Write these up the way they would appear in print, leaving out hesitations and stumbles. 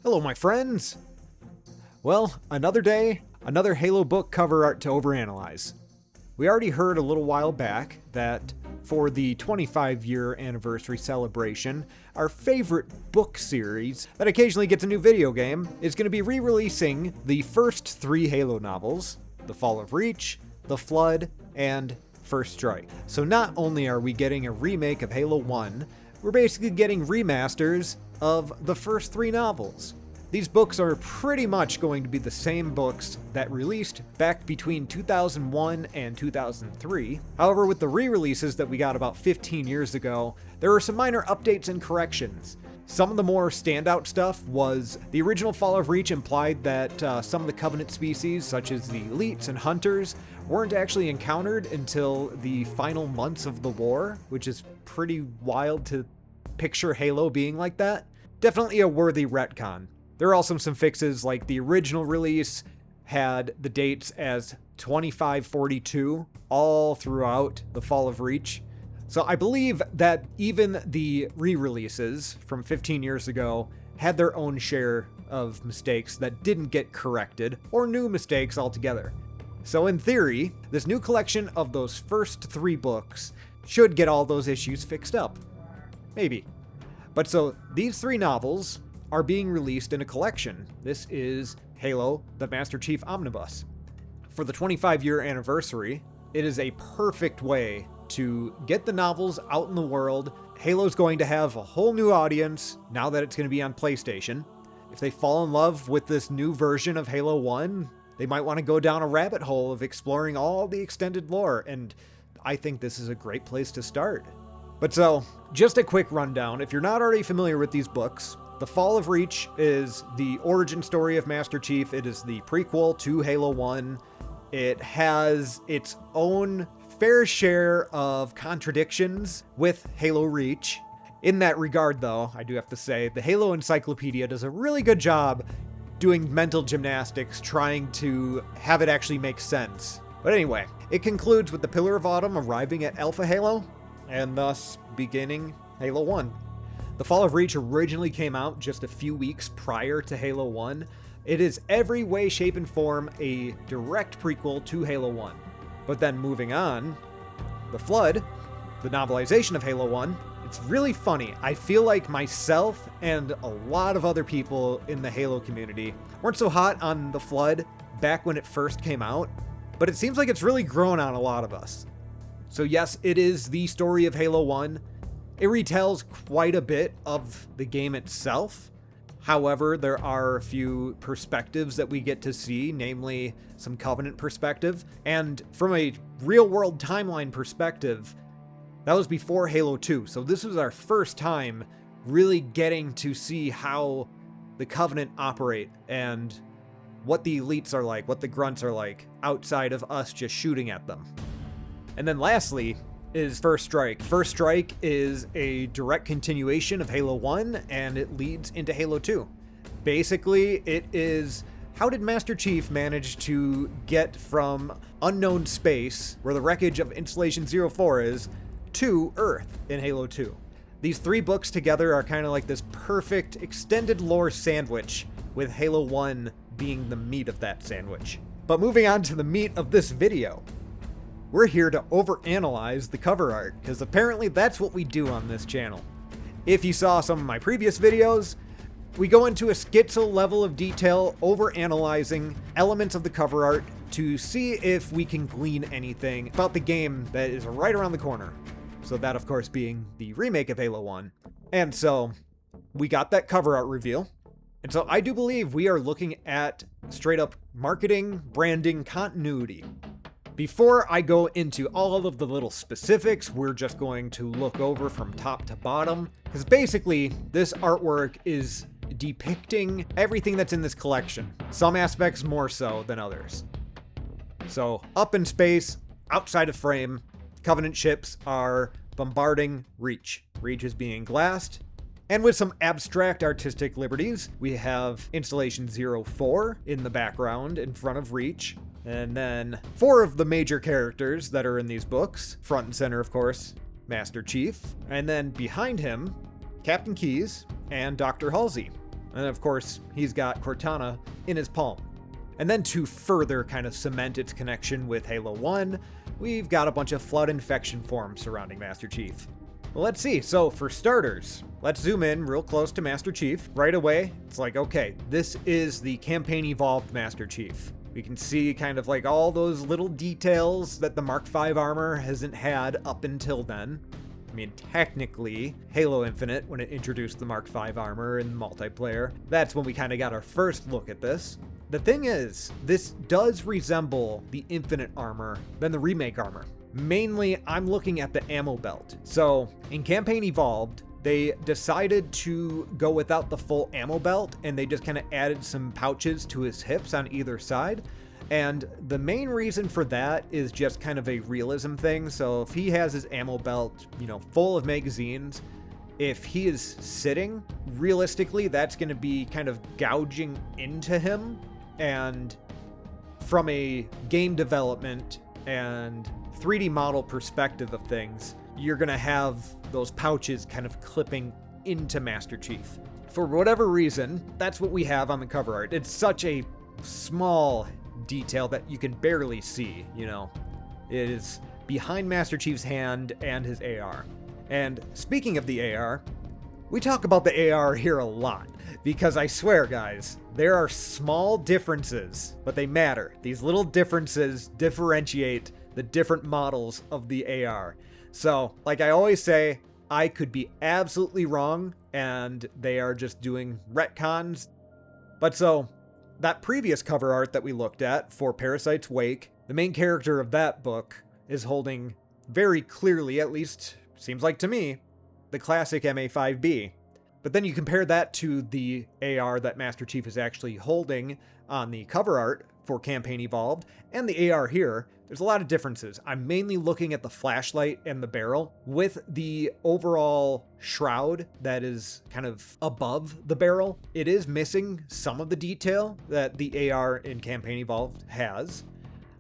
Hello, my friends! Well, another day, another Halo book cover art to overanalyze. We already heard a little while back that for the 25-year anniversary celebration, our favorite book series that occasionally gets a new video game is going to be re-releasing the first three Halo novels, The Fall of Reach, The Flood, and First Strike. So not only are we getting a remake of Halo 1, we're basically getting remasters of the first three novels. These books are pretty much going to be the same books that released back between 2001 and 2003. However, with the re-releases that we got about 15 years ago, there were some minor updates and corrections. Some of the more standout stuff was the original Fall of Reach implied that some of the Covenant species, such as the Elites and Hunters, weren't actually encountered until the final months of the war, which is pretty wild to picture Halo being like that. Definitely a worthy retcon. There are also some fixes, like the original release had the dates as 2542 all throughout the Fall of Reach. So I believe that even the re-releases from 15 years ago had their own share of mistakes that didn't get corrected, or new mistakes altogether. So in theory, this new collection of those first three books should get all those issues fixed up. Maybe. But so these three novels are being released in a collection. This is Halo, the Master Chief Omnibus. For the 25-year anniversary, it is a perfect way to get the novels out in the world. Halo's going to have a whole new audience now that it's going to be on PlayStation. If they fall in love with this new version of Halo 1, they might want to go down a rabbit hole of exploring all the extended lore, and I think this is a great place to start. But so, just a quick rundown. If you're not already familiar with these books, The Fall of Reach is the origin story of Master Chief. It is the prequel to Halo 1. It has its own fair share of contradictions with Halo Reach. In that regard, though, I do have to say, the Halo Encyclopedia does a really good job doing mental gymnastics, trying to have it actually make sense. But anyway, it concludes with the Pillar of Autumn arriving at Alpha Halo, and thus beginning Halo 1. The Fall of Reach originally came out just a few weeks prior to Halo 1. It is every way, shape, and form a direct prequel to Halo 1. But then moving on, The Flood, the novelization of Halo 1, it's really funny. I feel like myself and a lot of other people in the Halo community weren't so hot on The Flood back when it first came out, but it seems like it's really grown on a lot of us. So yes, it is the story of Halo 1. It retells quite a bit of the game itself. However, there are a few perspectives that we get to see, namely some Covenant perspective. And from a real-world timeline perspective, that was before Halo 2. So this was our first time really getting to see how the Covenant operate and what the elites are like, what the grunts are like, outside of us just shooting at them. And then lastly is First Strike. First Strike is a direct continuation of Halo 1, and it leads into Halo 2. Basically, it is how did Master Chief manage to get from unknown space, where the wreckage of Installation 04 is, to Earth in Halo 2. These three books together are kind of like this perfect extended lore sandwich, with Halo 1 being the meat of that sandwich. But moving on to the meat of this video, we're here to overanalyze the cover art, because apparently that's what we do on this channel. If you saw some of my previous videos, we go into a schizo level of detail, overanalyzing elements of the cover art to see if we can glean anything about the game that is right around the corner. So that, of course, being the remake of Halo 1. And so, we got that cover art reveal. And so I do believe we are looking at straight up marketing, branding, continuity. Before I go into all of the little specifics, we're just going to look over from top to bottom, because basically this artwork is depicting everything that's in this collection, some aspects more so than others. So up in space, outside of frame, Covenant ships are bombarding Reach. Reach is being glassed, and with some abstract artistic liberties, we have Installation 04 in the background in front of Reach. And then four of the major characters that are in these books, front and center, of course, Master Chief. And then behind him, Captain Keyes and Dr. Halsey. And of course, he's got Cortana in his palm. And then to further kind of cement its connection with Halo 1, we've got a bunch of flood infection forms surrounding Master Chief. Well, let's see. So for starters, let's zoom in real close to Master Chief. Right away, it's like, okay, this is the campaign evolved Master Chief. We can see kind of like all those little details that the Mark V armor hasn't had up until then. I mean, technically, Halo Infinite, when it introduced the Mark V armor in multiplayer, that's when we kind of got our first look at this. The thing is, this does resemble the Infinite armor than the remake armor. Mainly, I'm looking at the ammo belt. So, in Campaign Evolved, they decided to go without the full ammo belt, and they just kind of added some pouches to his hips on either side. And the main reason for that is just kind of a realism thing. So if he has his ammo belt, full of magazines, if he is sitting, realistically, that's going to be kind of gouging into him. And from a game development and 3D model perspective of things, you're going to have those pouches kind of clipping into Master Chief. For whatever reason, that's what we have on the cover art. It's such a small detail that you can barely see, It is behind Master Chief's hand and his AR. And speaking of the AR, we talk about the AR here a lot, because I swear, guys, there are small differences, but they matter. These little differences differentiate the different models of the AR. So, like I always say, I could be absolutely wrong, and they are just doing retcons. But so, that previous cover art that we looked at for Parasite's Wake, the main character of that book is holding very clearly, at least seems like to me, the classic MA5B. But then you compare that to the AR that Master Chief is actually holding on the cover art for Campaign Evolved, and the AR here, there's a lot of differences. I'm mainly looking at the flashlight and the barrel. With the overall shroud that is kind of above the barrel, it is missing some of the detail that the AR in Campaign Evolved has.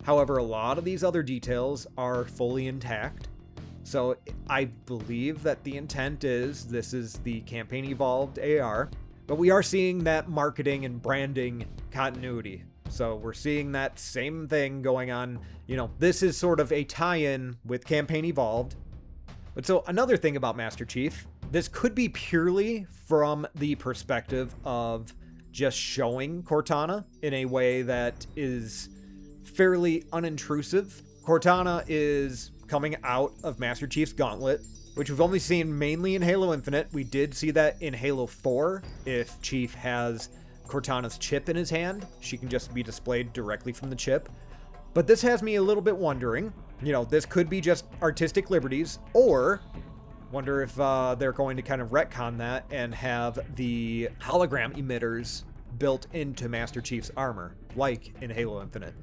However, a lot of these other details are fully intact. So I believe that the intent is this is the Campaign Evolved AR, but we are seeing that marketing and branding continuity. So we're seeing that same thing going on. This is sort of a tie-in with Campaign Evolved. But so another thing about Master Chief, this could be purely from the perspective of just showing Cortana in a way that is fairly unintrusive. Cortana is coming out of Master Chief's gauntlet, which we've only seen mainly in Halo Infinite. We did see that in Halo 4. If Chief has Cortana's chip in his hand, she can just be displayed directly from the chip. But this has me a little bit wondering, this could be just artistic liberties, or wonder if they're going to kind of retcon that and have the hologram emitters built into Master Chief's armor, like in Halo Infinite.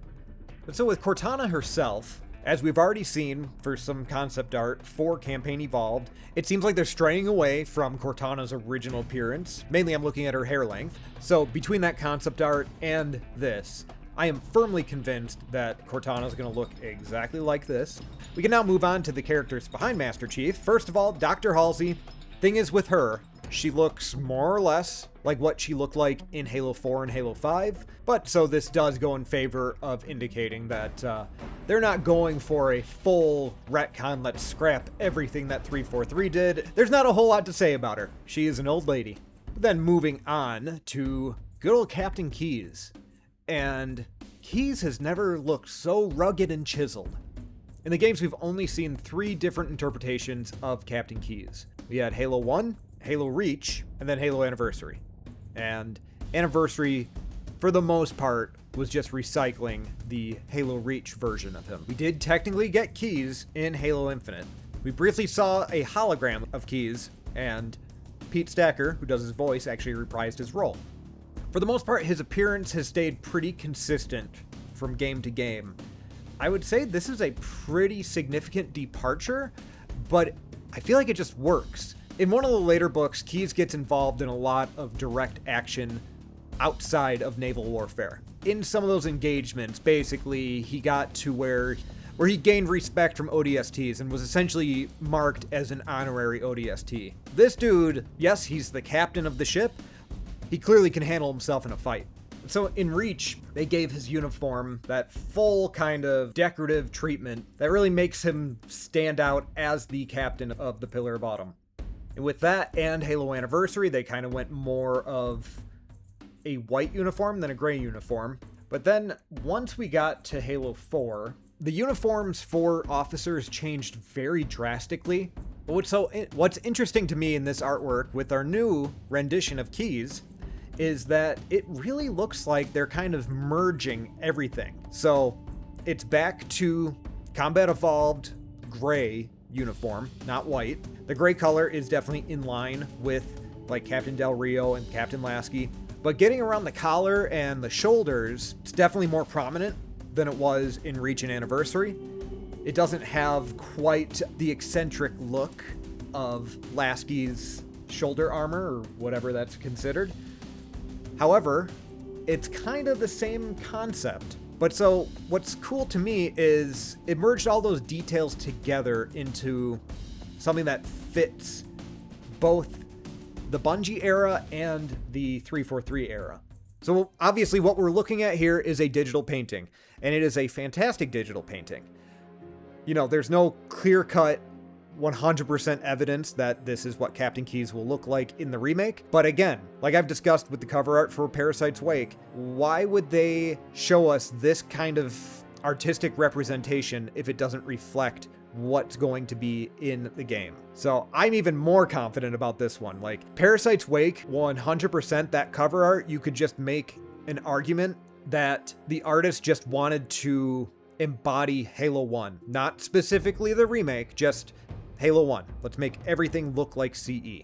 But so with Cortana herself, as we've already seen for some concept art for Campaign Evolved, it seems like they're straying away from Cortana's original appearance. Mainly I'm looking at her hair length. So between that concept art and this, I am firmly convinced that Cortana is going to look exactly like this. We can now move on to the characters behind Master Chief. First of all, Dr. Halsey. Thing is with her, she looks more or less like what she looked like in Halo 4 and Halo 5, but so this does go in favor of indicating that they're not going for a full retcon, let's scrap everything that 343 did. There's not a whole lot to say about her. She is an old lady. But then moving on to good old Captain Keyes. And Keyes has never looked so rugged and chiseled. In the games, we've only seen 3 different interpretations of Captain Keyes. We had Halo 1, Halo Reach, and then Halo Anniversary. And Anniversary, for the most part, was just recycling the Halo Reach version of him. We did technically get Keyes in Halo Infinite. We briefly saw a hologram of Keyes, and Pete Stacker, who does his voice, actually reprised his role. For the most part, his appearance has stayed pretty consistent from game to game. I would say this is a pretty significant departure, but I feel like it just works. In one of the later books, Keyes gets involved in a lot of direct action outside of naval warfare. In some of those engagements, basically, he got to where he gained respect from ODSTs and was essentially marked as an honorary ODST. This dude, yes, he's the captain of the ship. he clearly can handle himself in a fight. So in Reach, they gave his uniform that full kind of decorative treatment that really makes him stand out as the captain of the Pillar of Autumn. And with that and Halo Anniversary, they kind of went more of a white uniform than a gray uniform. But then once we got to Halo 4, the uniforms for officers changed very drastically. But what's interesting to me in this artwork with our new rendition of Keyes is that it really looks like they're kind of merging everything. So it's back to Combat Evolved gray uniform, not white. The gray color is definitely in line with like Captain Del Rio and Captain Lasky, but getting around the collar and the shoulders, it's definitely more prominent than it was in Reach and Anniversary. It doesn't have quite the eccentric look of Lasky's shoulder armor, or whatever that's considered. However, it's kind of the same concept. But so what's cool to me is it merged all those details together into something that fits both the Bungie era and the 343 era. So obviously what we're looking at here is a digital painting, and it is a fantastic digital painting. You know, there's no clear-cut 100% evidence that this is what Captain Keyes will look like in the remake. But again, like I've discussed with the cover art for Parasite's Wake, why would they show us this kind of artistic representation if it doesn't reflect what's going to be in the game? So I'm even more confident about this one. Like Parasite's Wake, 100% that cover art, you could just make an argument that the artist just wanted to embody Halo 1. Not specifically the remake, just Halo 1. Let's make everything look like CE.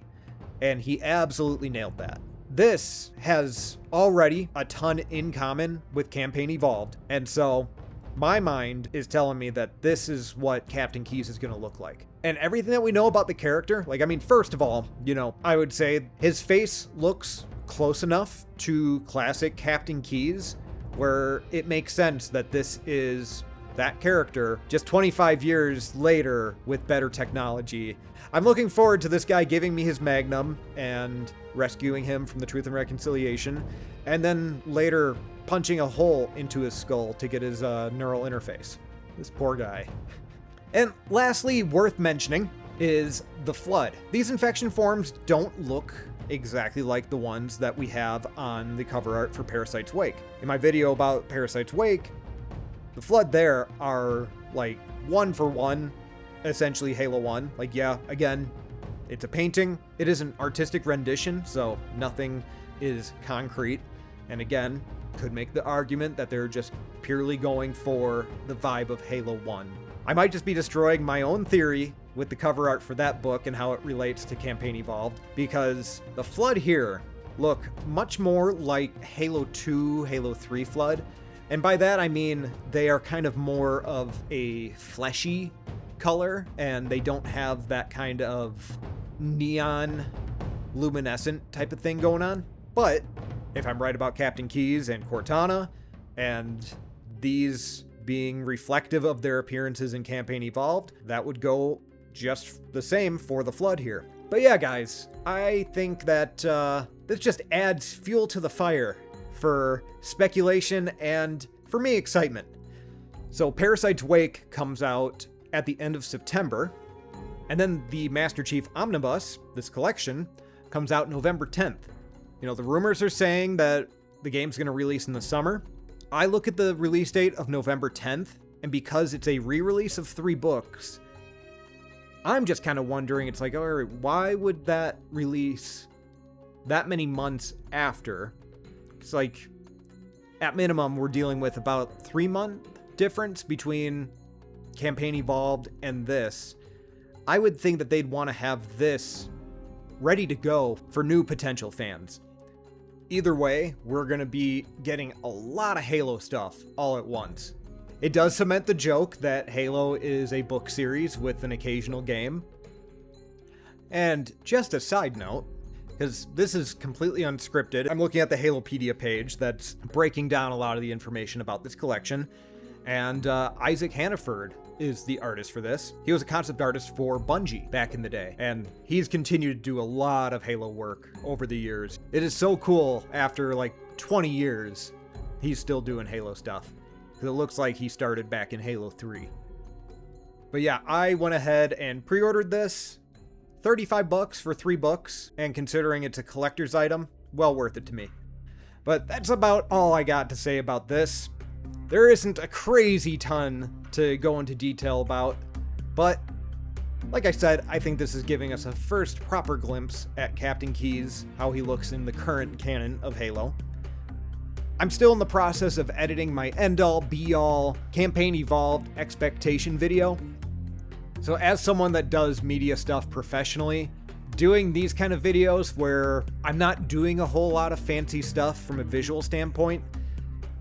And he absolutely nailed that. This has already a ton in common with Campaign Evolved, and so my mind is telling me that this is what Captain Keyes is going to look like. And everything that we know about the character, like, I mean, first of all, you know, I would say his face looks close enough to classic Captain Keyes where it makes sense that this is that character just 25 years later with better technology. I'm looking forward to this guy giving me his magnum and rescuing him from the Truth and Reconciliation, and then later punching a hole into his skull to get his neural interface. This poor guy. And lastly, worth mentioning is the Flood. These infection forms don't look exactly like the ones that we have on the cover art for Parasite's Wake. In my video about Parasite's Wake, the Flood there are like one for one, essentially Halo 1. Like, yeah, again, it's a painting. It is an artistic rendition, so nothing is concrete. And again, could make the argument that they're just purely going for the vibe of Halo 1. I might just be destroying my own theory with the cover art for that book and how it relates to Campaign Evolved, because the Flood here look much more like Halo 2, Halo 3 Flood. And by that I mean they are kind of more of a fleshy color, and they don't have that kind of neon luminescent type of thing going on. But if I'm right about Captain Keyes and Cortana, and these being reflective of their appearances in Campaign Evolved, that would go just the same for the Flood here. But yeah, guys, I think that this just adds fuel to the fire for speculation and, for me, excitement. So Parasite's Wake comes out at the end of September, and then the Master Chief Omnibus, this collection, comes out November 10th. You know, the rumors are saying that the game's going to release in the summer. I look at the release date of November 10th, and because it's a re-release of 3 books, I'm just kind of wondering, it's like, all right, why would that release that many months after? It's like, at minimum, we're dealing with about 3-month difference between Campaign Evolved and this. I would think that they'd want to have this ready to go for new potential fans. Either way, we're going to be getting a lot of Halo stuff all at once. It does cement the joke that Halo is a book series with an occasional game. And just a side note, because this is completely unscripted, I'm looking at the Halopedia page that's breaking down a lot of the information about this collection. And Isaac Hannaford is the artist for this. He was a concept artist for Bungie back in the day, and he's continued to do a lot of Halo work over the years. It is so cool after like 20 years, he's still doing Halo stuff. It looks like he started back in Halo 3. But yeah, I went ahead and pre-ordered this. $35 for 3 books, and considering it's a collector's item, well worth it to me. But that's about all I got to say about this. There isn't a crazy ton to go into detail about, but like I said, I think this is giving us a first proper glimpse at Captain Keyes, how he looks in the current canon of Halo. I'm still in the process of editing my end-all, be-all, campaign evolved expectation video. So as someone that does media stuff professionally, doing these kind of videos where I'm not doing a whole lot of fancy stuff from a visual standpoint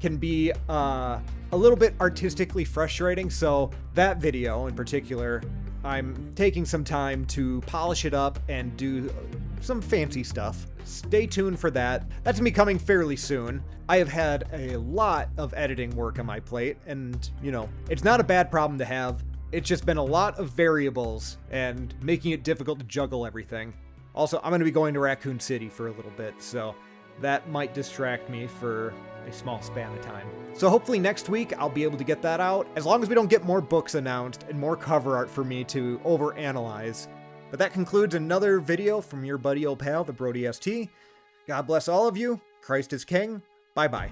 can be a little bit artistically frustrating. So that video in particular, I'm taking some time to polish it up and do some fancy stuff. Stay tuned for that. That's gonna be coming fairly soon. I have had a lot of editing work on my plate, and you know, it's not a bad problem to have. It's just been a lot of variables and making it difficult to juggle everything. Also, I'm going to be going to Raccoon City for a little bit, so that might distract me for a small span of time. So hopefully next week I'll be able to get that out, as long as we don't get more books announced and more cover art for me to overanalyze. But that concludes another video from your buddy old pal, the BRO.D.S.T. God bless all of you. Christ is King. Bye-bye.